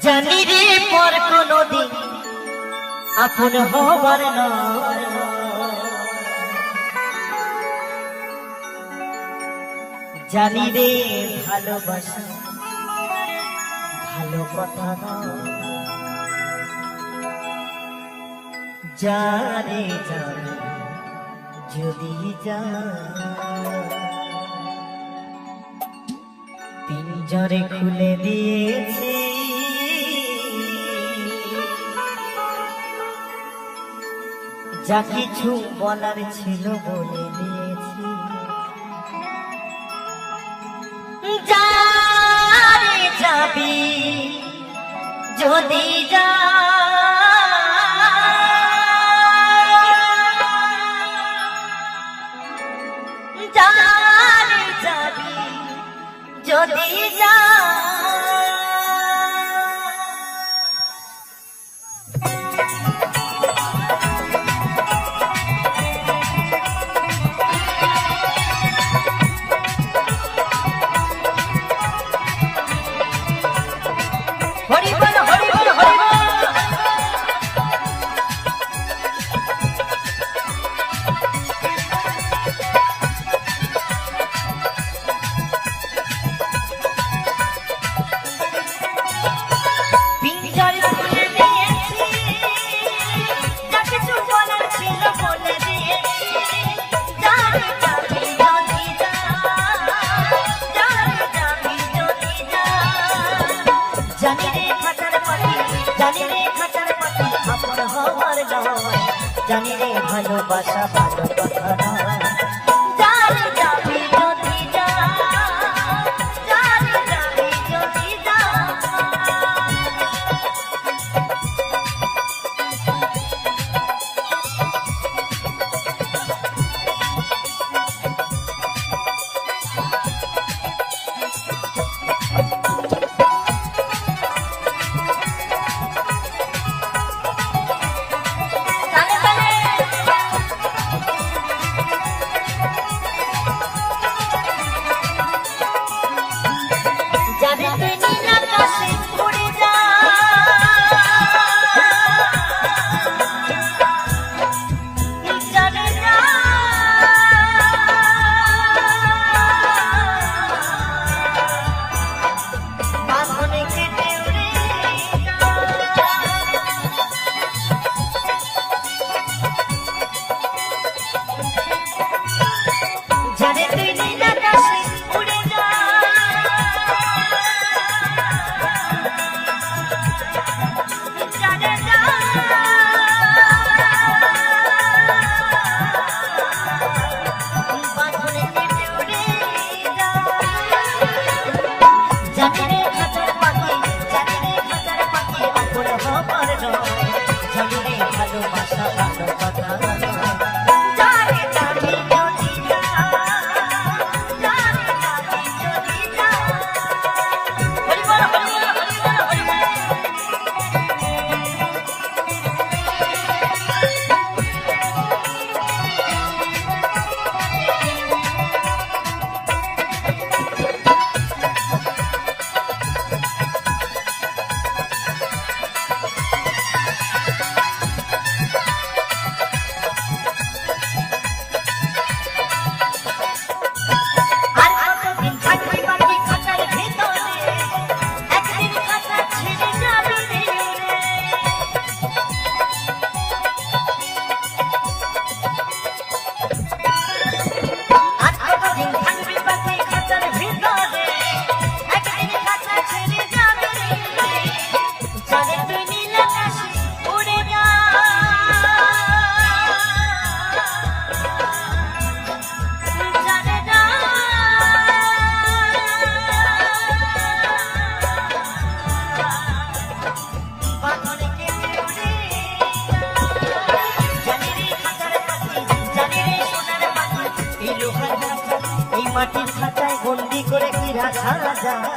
জানি রে পর কোনদিন আপন হবার নয়, জানি রে ভালোবাসা ভালো কথা নয়, জানে জানে যদি যা পিঞ্জরে খুলে দিয়েছে যা কিছু বলার ছিল বলে দিয়েছি, যারে যাবি যদি যা যারে যাবি যদি যা জানি রে ভালোবাসা ভালো কথা নয়, যারে যাবি যদি যা যারে যাবি যদি যা মাটির খাঁচায় বন্দি করে কি রাখা যায়।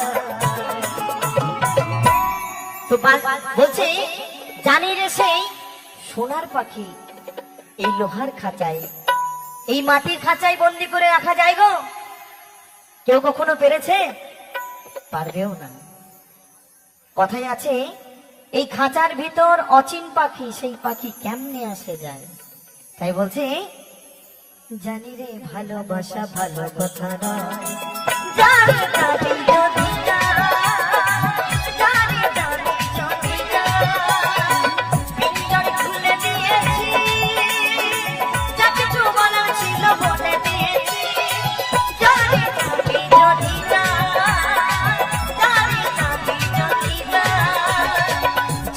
তো বলছে জানি রে সেই সোনার পাখি এই লোহার খাঁচায় এই মাটির খাঁচায় বন্দি করে রাখা যায় গো, কেউ কখনো পেরেছে? পারবেও না। কথায় আছে এই খাঁচার ভিতর অচিন পাখি, সেই পাখি কেমনে আসে যায়। তাই বলছে জানি রে ভালোবাসা ভালো কথা নয়, জানি জানি যদি না, জানি জানি যদি না, পিঞ্জর খুলে দিয়েছি, যা কিছু বলার ছিল বলে দিয়েছি, জানি জানি যদি না, জানি জানি যদি না,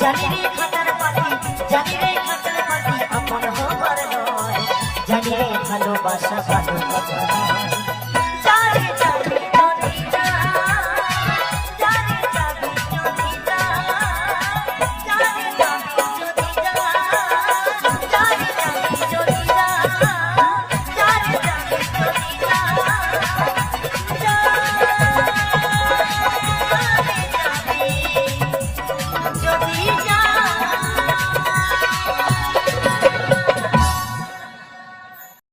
জানি রে খাতার পাখি, জানি রে খাতার পাখি আপন হবার নয়, জানি রে ভালোবাসা